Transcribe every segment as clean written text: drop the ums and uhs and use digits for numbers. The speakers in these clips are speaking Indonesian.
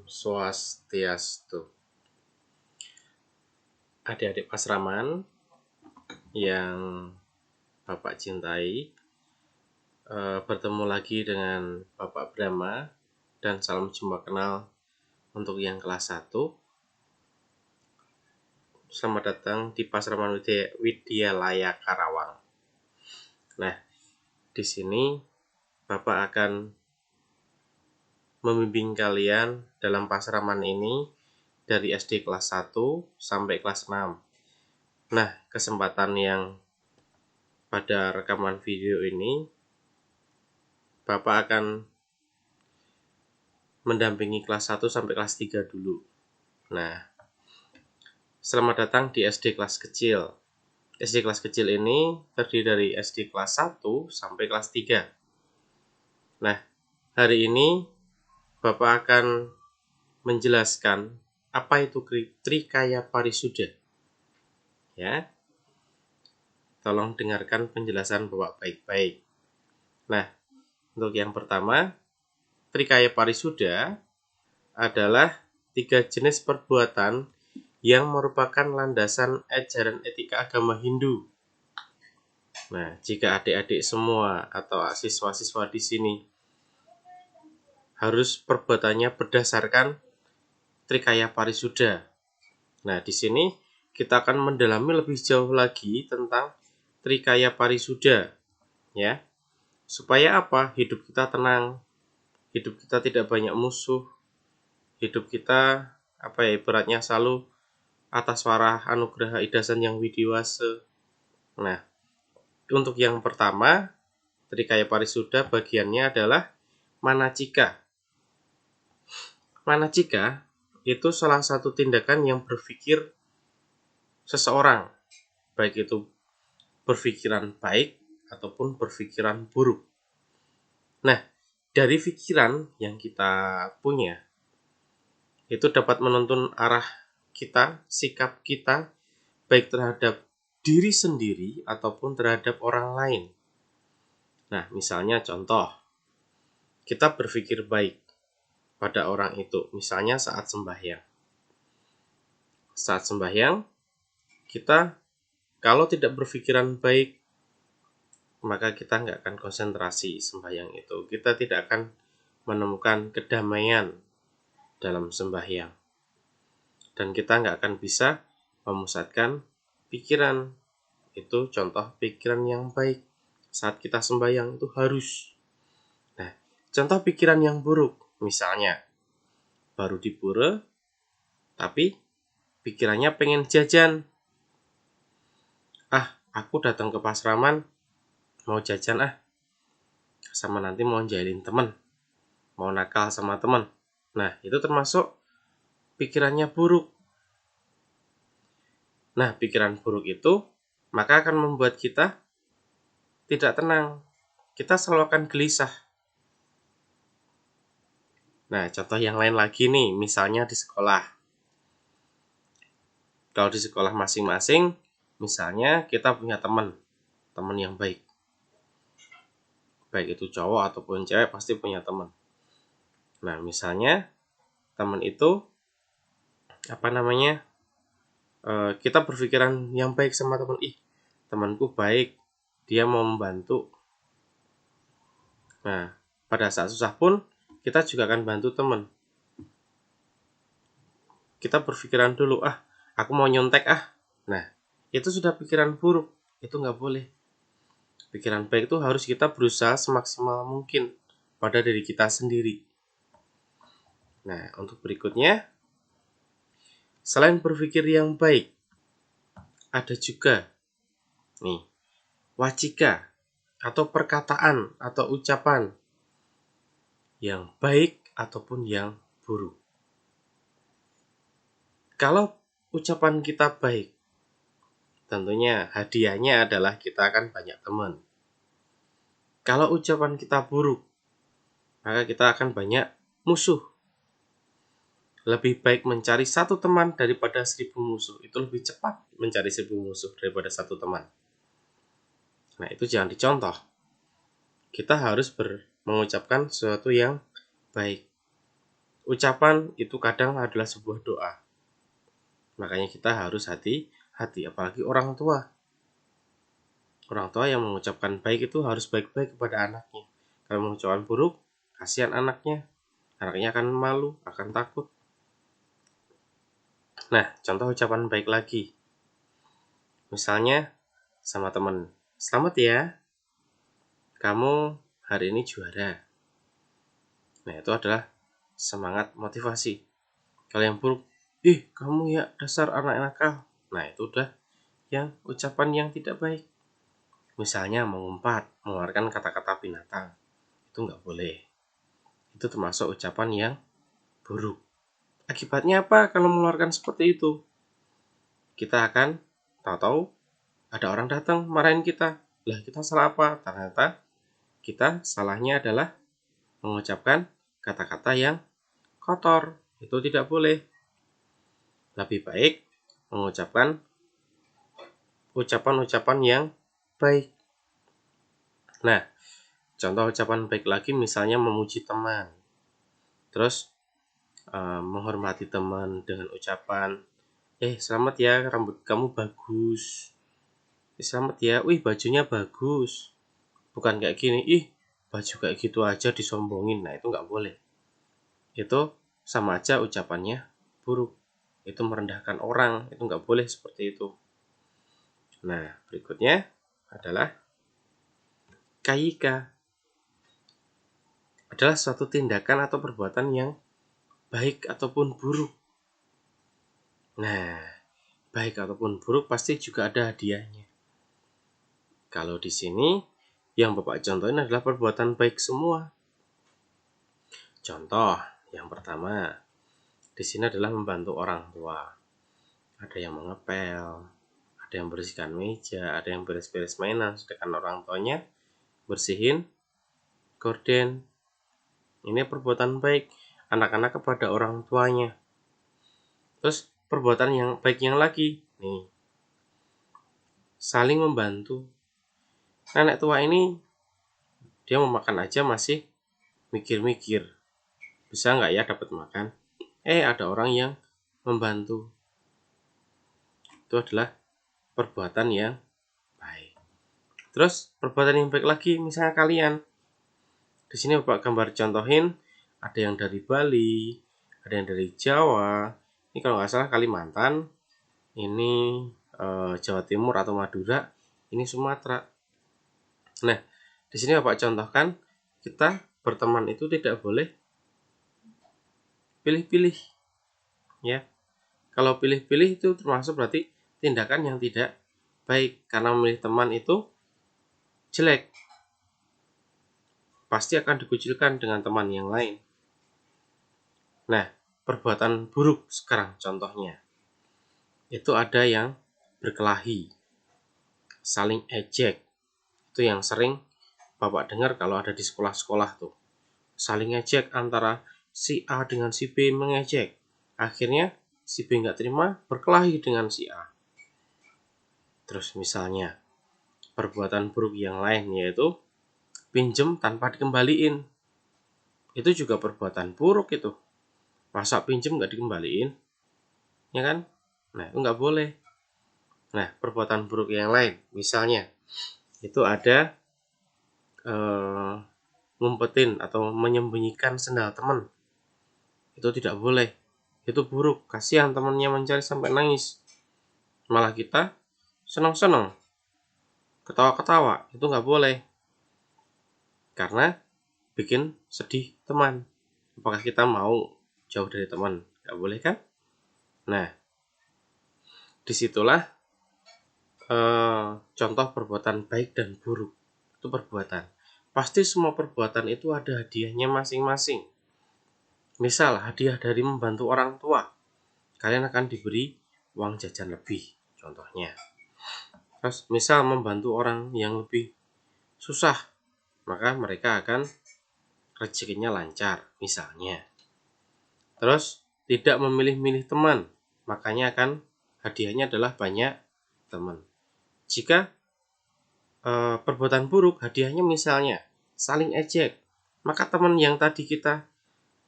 Swastiastu. Adik-adik Pasraman yang Bapak cintai, bertemu lagi dengan Bapak Brahma dan salam jumpa kenal untuk yang kelas 1. Selamat datang di Pasraman Widyalaya Karawang. Nah, di sini Bapak akan membimbing kalian dalam pasraman ini dari SD kelas 1 sampai kelas 6. Nah, kesempatan yang pada rekaman video ini Bapak akan mendampingi kelas 1 sampai kelas 3 dulu. Nah, selamat datang di SD kelas kecil. SD kelas kecil ini terdiri dari SD kelas 1 sampai kelas 3. Nah, hari ini Bapak akan menjelaskan apa itu Trikaya Parisuda. Ya. Tolong dengarkan penjelasan Bapak baik-baik. Nah, untuk yang pertama, Trikaya Parisuda adalah 3 jenis perbuatan yang merupakan landasan ajaran etika agama Hindu. Nah, jika adik-adik semua atau siswa-siswa di sini harus perbuatannya berdasarkan Trikaya Parisuda. Nah, di sini kita akan mendalami lebih jauh lagi tentang Trikaya Parisuda, ya. Supaya apa? Hidup kita tenang, hidup kita tidak banyak musuh, hidup kita ibaratnya selalu atas warah anugerah idasan yang widiwase. Nah, untuk yang pertama, Trikaya Parisuda bagiannya adalah manacika. Manacika itu salah satu tindakan yang berpikir seseorang, baik itu berpikiran baik ataupun berpikiran buruk. Nah, dari pikiran yang kita punya, itu dapat menuntun arah kita, sikap kita, baik terhadap diri sendiri ataupun terhadap orang lain. Nah, misalnya contoh, kita berpikir baik pada orang itu, misalnya saat sembahyang. Saat sembahyang, kita kalau tidak berpikiran baik, maka kita nggak akan konsentrasi sembahyang itu. Kita tidak akan menemukan kedamaian dalam sembahyang. Dan kita nggak akan bisa memusatkan pikiran. Itu contoh pikiran yang baik. Saat kita sembahyang itu harus. Nah, contoh pikiran yang buruk, misalnya baru di pura, tapi pikirannya pengen jajan. Aku datang ke Pasraman mau jajan sama nanti mau jailin temen, mau nakal sama temen. Nah, itu termasuk pikirannya buruk. Nah, pikiran buruk itu maka akan membuat kita tidak tenang. Kita selalu akan gelisah. Nah, contoh yang lain lagi nih, misalnya di sekolah. Kalau di sekolah masing-masing, misalnya kita punya teman yang baik. Baik itu cowok ataupun cewek pasti punya teman. Nah, misalnya teman itu kita berpikiran yang baik sama teman. Temanku baik, dia mau membantu. Nah, pada saat susah pun kita juga akan bantu teman. Kita berpikiran dulu, aku mau nyontek Nah, itu sudah pikiran buruk, itu nggak boleh. Pikiran baik itu harus kita berusaha semaksimal mungkin pada diri kita sendiri. Nah, untuk berikutnya, selain berpikir yang baik, ada juga nih wacika atau perkataan atau ucapan yang baik ataupun yang buruk. Kalau ucapan kita baik, tentunya hadiahnya adalah kita akan banyak teman. Kalau ucapan kita buruk, maka kita akan banyak musuh. Lebih baik mencari 1 teman daripada 1000 musuh. Itu lebih cepat mencari 1000 musuh daripada 1 teman. Nah, itu jangan dicontoh. Kita harus mengucapkan sesuatu yang baik. ucapan itu kadang adalah sebuah doa. Makanya kita harus hati-hati, apalagi orang tua. Orang tua yang mengucapkan baik itu harus baik-baik kepada anaknya. Kalau mengucapkan buruk, kasihan anaknya. Anaknya akan malu, akan takut. Nah, contoh ucapan baik lagi. Misalnya sama teman, selamat ya, kamu hari ini juara. Nah, itu adalah semangat motivasi. Kalau yang buruk, kamu ya dasar anak nakal. Nah, itu udah yang ucapan yang tidak baik. Misalnya mengumpat, mengeluarkan kata-kata binatang, itu nggak boleh. Itu termasuk ucapan yang buruk. Akibatnya apa kalau mengeluarkan seperti itu? Kita akan tahu-tahu ada orang datang marahin kita. Lah, kita salah apa? Ternyata kita salahnya adalah mengucapkan kata-kata yang kotor. Itu tidak boleh. Lebih baik mengucapkan ucapan-ucapan yang baik. Nah, contoh ucapan baik lagi misalnya memuji teman. Terus menghormati teman dengan ucapan, selamat ya, rambut kamu bagus. Selamat ya, bajunya bagus. Bukan kayak gini, baju kayak gitu aja disombongin. Nah, itu nggak boleh. Itu sama aja ucapannya buruk. Itu merendahkan orang, itu nggak boleh seperti itu. Nah, berikutnya adalah kaika. Adalah suatu tindakan atau perbuatan yang baik ataupun buruk. Nah, baik ataupun buruk pasti juga ada hadiahnya. Kalau di sini yang Bapak contohin adalah perbuatan baik semua. Contoh yang pertama di sini adalah membantu orang tua. Ada yang mengepel, ada yang bersihkan meja, ada yang beres-beres mainan, sedangkan orang tuanya bersihin gorden. Ini perbuatan baik anak-anak kepada orang tuanya. Terus perbuatan yang baik yang lagi nih, saling membantu. Nenek tua ini dia mau makan aja masih mikir-mikir, bisa nggak ya dapat makan. Ada orang yang membantu. Itu adalah perbuatan yang baik. Terus perbuatan yang baik lagi, misalnya kalian. Di sini Bapak gambar contohin, ada yang dari Bali, ada yang dari Jawa. Ini kalau nggak salah Kalimantan, ini Jawa Timur atau Madura, ini Sumatera. Nah, di sini Bapak contohkan, kita berteman itu tidak boleh pilih-pilih, ya. Kalau pilih-pilih itu termasuk berarti tindakan yang tidak baik, karena memilih teman itu jelek. Pasti akan dikucilkan dengan teman yang lain. Nah, perbuatan buruk sekarang contohnya. Itu ada yang berkelahi, saling ejek. Itu yang sering Bapak dengar kalau ada di sekolah-sekolah tuh. Saling ejek antara si A dengan si B mengejek. Akhirnya si B nggak terima, berkelahi dengan si A. Terus misalnya perbuatan buruk yang lain yaitu pinjem tanpa dikembaliin. Itu juga perbuatan buruk itu. Masa pinjem nggak dikembaliin? Ya kan? Nah, itu nggak boleh. Nah, perbuatan buruk yang lain, misalnya itu ada ngumpetin atau menyembunyikan sendal teman. Itu tidak boleh. Itu buruk. Kasihan temannya mencari sampai nangis. Malah kita senang-senang, ketawa-ketawa. Itu nggak boleh. Karena bikin sedih teman. Apakah kita mau jauh dari teman? Nggak boleh kan? Nah, disitulah contoh perbuatan baik dan buruk. Itu perbuatan. Pasti semua perbuatan itu ada hadiahnya masing-masing. Misal hadiah dari membantu orang tua, kalian akan diberi uang jajan lebih, contohnya. Terus misal membantu orang yang lebih susah, maka mereka akan rezekinya lancar, misalnya. Terus tidak memilih-milih teman, makanya akan hadiahnya adalah banyak teman. Jika perbuatan buruk, hadiahnya misalnya saling ejek, maka teman yang tadi kita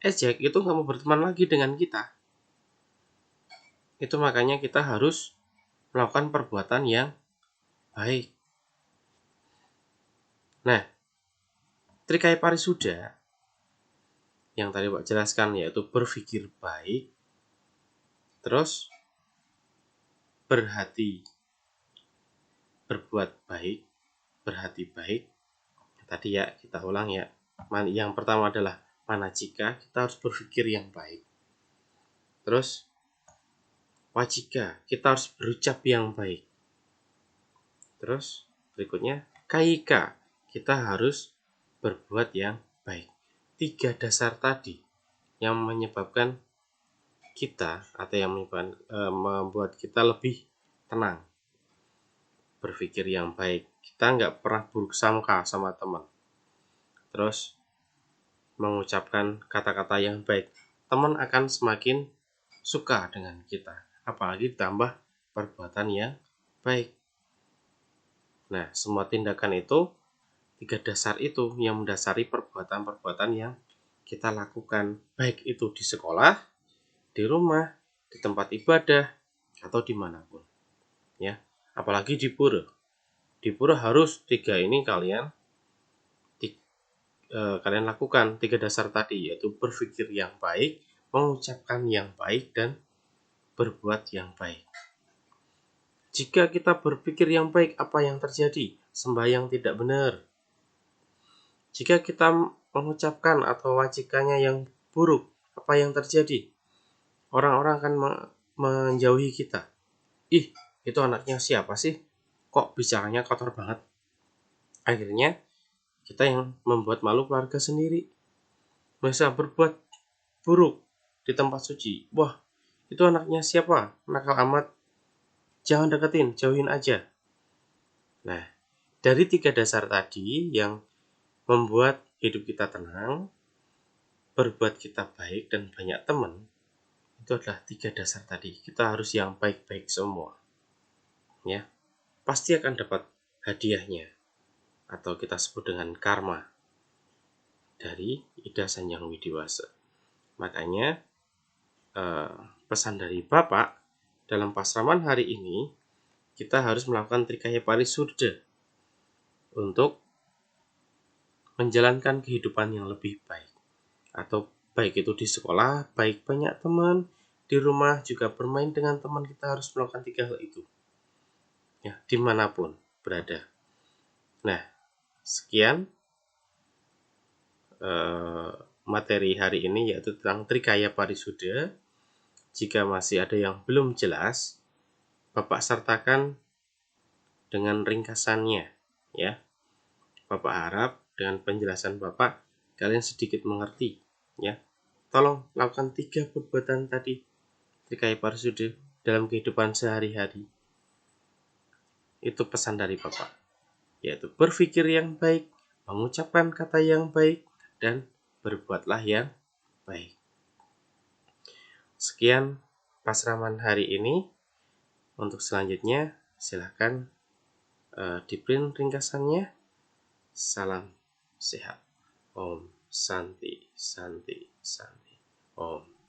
ejek itu nggak mau berteman lagi dengan kita. Itu makanya kita harus melakukan perbuatan yang baik. Nah, Trikaya Parisuda yang tadi Pak jelaskan yaitu berpikir baik, terus berhati, berbuat baik, berhati baik. Tadi ya kita ulang ya. Yang pertama adalah manajika, kita harus berpikir yang baik. Terus wajika, kita harus berucap yang baik. Terus berikutnya kaika, kita harus berbuat yang baik. 3 dasar tadi yang menyebabkan kita atau yang membuat kita lebih tenang, berpikir yang baik. Kita nggak pernah buruk sangka sama teman. Terus mengucapkan kata-kata yang baik, teman akan semakin suka dengan kita, apalagi ditambah perbuatan yang baik. Nah, semua tindakan itu, 3 dasar itu yang mendasari perbuatan-perbuatan yang kita lakukan, baik itu di sekolah, di rumah, di tempat ibadah, atau dimanapun. Ya, apalagi di pura. Di pura harus 3 ini kalian lakukan, 3 dasar tadi, yaitu berpikir yang baik, mengucapkan yang baik, dan berbuat yang baik. Jika kita berpikir yang baik, apa yang terjadi? Sembahyang tidak benar. Jika kita mengucapkan atau wajikanya yang buruk, apa yang terjadi? Orang-orang akan menjauhi kita. Ih, itu anaknya siapa sih? Kok bicaranya kotor banget? Akhirnya kita yang membuat malu keluarga sendiri. Masa berbuat buruk di tempat suci. Wah, itu anaknya siapa? Nakal amat. Jangan deketin, jauhin aja. Nah, dari 3 dasar tadi yang membuat hidup kita tenang, berbuat kita baik, dan banyak teman, itu adalah 3 dasar tadi. Kita harus yang baik-baik semua. Ya, pasti akan dapat hadiahnya, atau kita sebut dengan karma dari Ida Sanyang Widiwasa. Makanya pesan dari Bapak dalam pasraman hari ini, kita harus melakukan Trikaya Parisuda untuk menjalankan kehidupan yang lebih baik, atau baik itu di sekolah, baik banyak teman, di rumah juga bermain dengan teman. Kita harus melakukan 3 hal itu ya, dimanapun berada. Nah, sekian materi hari ini, yaitu tentang Trikaya Parisuda. Jika masih ada yang belum jelas, Bapak sertakan dengan ringkasannya ya. Bapak harap dengan penjelasan Bapak kalian sedikit mengerti ya. Tolong lakukan 3 perbuatan tadi Trikaya Parisuda dalam kehidupan sehari-hari. Itu pesan dari Bapak, yaitu berpikir yang baik, mengucapkan kata yang baik, dan berbuatlah yang baik. Sekian pasraman hari ini. Untuk selanjutnya silahkan di print ringkasannya. Salam sehat. Om Santi Santi Santi. Om.